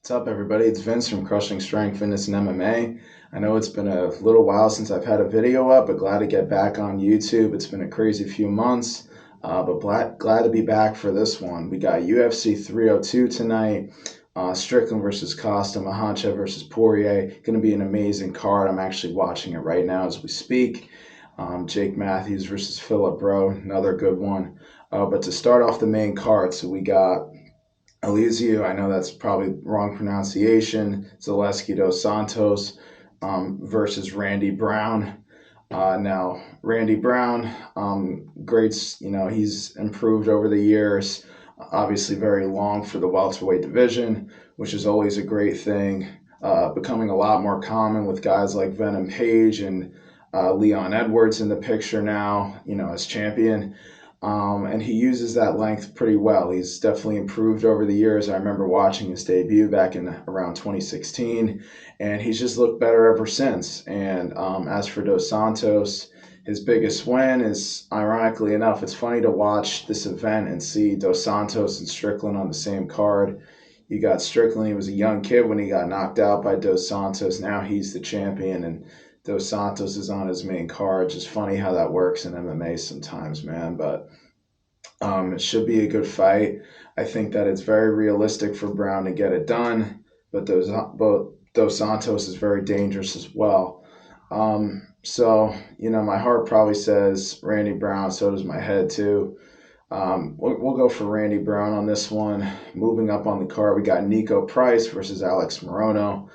What's up, everybody? It's Vince from Crushing Strength Fitness and MMA. I know it's been a little while since I've had a video up, but glad to get back on YouTube. It's been a crazy few months, but glad to be back for this one. We got UFC 302 tonight, Strickland versus Costa, Makhachev versus Poirier. Going to be an amazing card. I'm actually watching it right now as we speak. Jake Matthews versus Philip Rowe, another good one. But to start off the main card, so we got Elizeu, I know that's probably wrong pronunciation, Zaleski dos Santos versus Randy Brown. Now, Randy Brown, great, he's improved over the years, obviously very long for the welterweight division, which is always a great thing, becoming a lot more common with guys like Venom Page and Leon Edwards in the picture now, as champion. And he uses that length pretty well. He's definitely improved over the years. I remember watching his debut back in around 2016, and he's just looked better ever since. And as for Dos Santos, his biggest win is, ironically enough, it's funny to watch this event and see Dos Santos and Strickland on the same card. You got Strickland, he was a young kid when he got knocked out by Dos Santos. Now he's the champion, and Dos Santos is on his main card. Just funny how that works in MMA sometimes, man. But it should be a good fight. I think that it's very realistic for Brown to get it done, but Dos Santos is very dangerous as well. So my heart probably says Randy Brown. So does my head too. We'll go for Randy Brown on this one. Moving up on the card, we got Nico Price versus Alex Morono.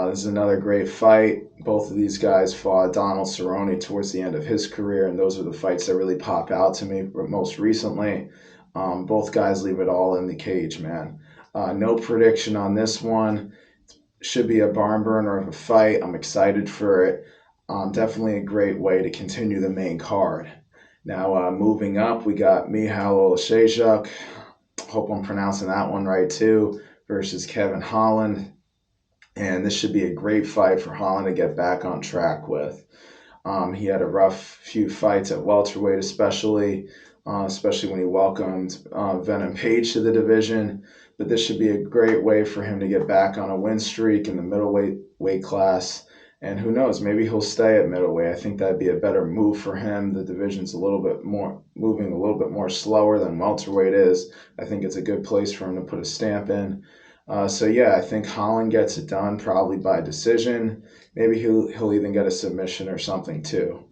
This is another great fight. Both of these guys fought Donald Cerrone towards the end of his career, and those are the fights that really pop out to me most recently. Both guys leave it all in the cage, man. No prediction on this one. Should be a barn burner of a fight. I'm excited for it. Definitely a great way to continue the main card. Now, moving up, we got Michal Oleksiejczuk. Hope I'm pronouncing that one right too. Versus Kevin Holland. And this should be a great fight for Holland to get back on track with. He had a rough few fights at welterweight, especially when he welcomed Venom Page to the division. But this should be a great way for him to get back on a win streak in the middleweight weight class. And who knows, maybe he'll stay at middleweight. I think that'd be a better move for him. The division's moving a little bit more slower than welterweight is. I think it's a good place for him to put a stamp in. I think Holland gets it done probably by decision. Maybe he'll even get a submission or something too.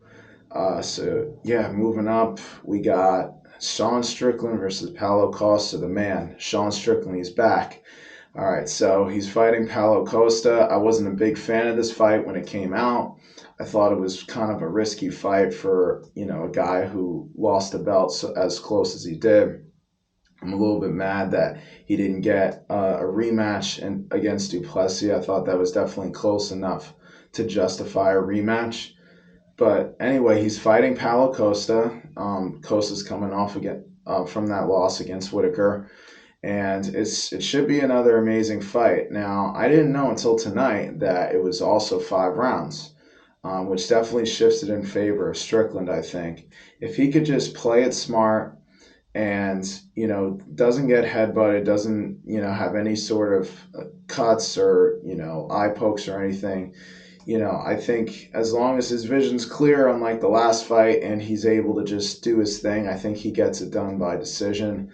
Moving up, we got Sean Strickland versus Paulo Costa, the man. Sean Strickland, he's back. All right, so he's fighting Paulo Costa. I wasn't a big fan of this fight when it came out. I thought it was kind of a risky fight for, a guy who lost the belt as close as he did. I'm a little bit mad that he didn't get a rematch against Du Plessis. I thought that was definitely close enough to justify a rematch. But anyway, he's fighting Paulo Costa. Costa's coming off again from that loss against Whitaker. And it should be another amazing fight. Now, I didn't know until tonight that it was also 5 rounds, which definitely shifts it in favor of Strickland, I think. If he could just play it smart, and doesn't get headbutted, doesn't have any sort of cuts or eye pokes or anything, I think as long as his vision's clear, unlike the last fight, and he's able to just do his thing, I think he gets it done by decision.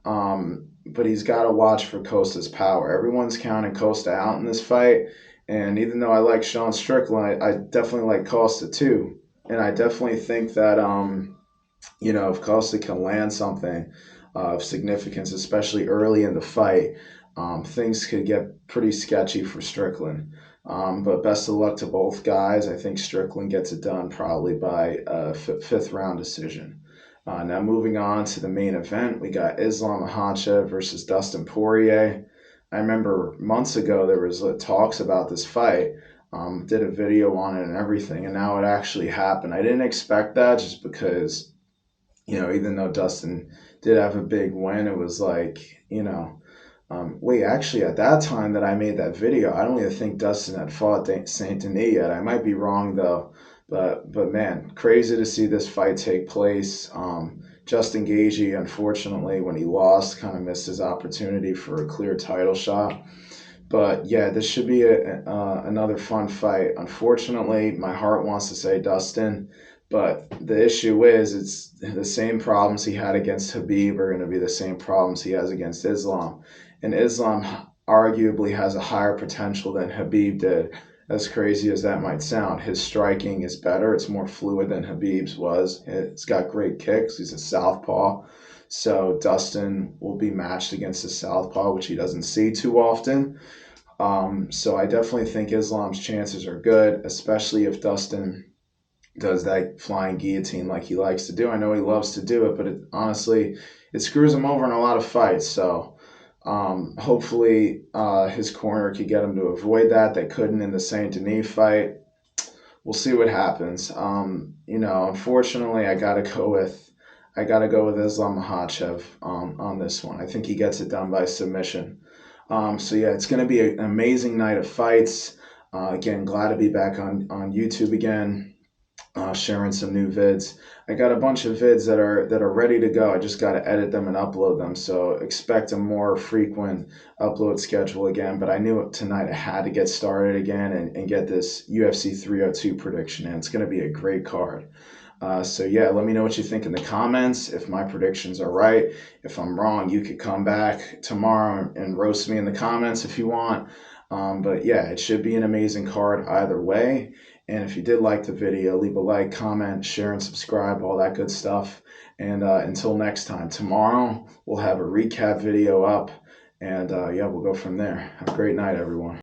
But he's got to watch for Costa's power. Everyone's counting Costa out in this fight, and even though I like Sean Strickland, I definitely like Costa too, and I definitely think that if Costa can land something of significance, especially early in the fight, things could get pretty sketchy for Strickland. But best of luck to both guys. I think Strickland gets it done probably by a fifth round decision. Now moving on to the main event, we got Islam Makhachev versus Dustin Poirier. I remember months ago there was talks about this fight. Did a video on it and everything, and now it actually happened. I didn't expect that just because even though Dustin did have a big win, it was like, actually at that time that I made that video, I don't even think Dustin had fought Saint Denis yet. I might be wrong though, but man, crazy to see this fight take place. Justin Gaethje, unfortunately, when he lost, kind of missed his opportunity for a clear title shot. But yeah, this should be another fun fight. Unfortunately, my heart wants to say Dustin, but the issue is it's the same problems he had against Habib are going to be the same problems he has against Islam. And Islam arguably has a higher potential than Habib did. As crazy as that might sound, his striking is better. It's more fluid than Habib's was. It's got great kicks. He's a southpaw. So Dustin will be matched against a southpaw, which he doesn't see too often. So I definitely think Islam's chances are good, especially if Dustin does that flying guillotine like he likes to do. I know he loves to do it, but honestly, it screws him over in a lot of fights. So hopefully his corner could get him to avoid that. They couldn't in the Saint Denis fight. We'll see what happens. Unfortunately, I gotta go with Islam Makhachev on this one. I think he gets it done by submission. So yeah, it's going to be an amazing night of fights. Again, glad to be back on YouTube again, sharing some new vids. I got a bunch of vids that are ready to go. I just got to edit them and upload them. So expect a more frequent upload schedule again. But I knew tonight I had to get started again and get this UFC 302 prediction in. It's going to be a great card. So yeah, let me know what you think in the comments. If my predictions are right, if I'm wrong, you could come back tomorrow and roast me in the comments if you want. But yeah, it should be an amazing card either way. And if you did like the video, leave a like, comment, share, and subscribe, all that good stuff. And until next time, tomorrow we'll have a recap video up. And yeah, we'll go from there. Have a great night, everyone.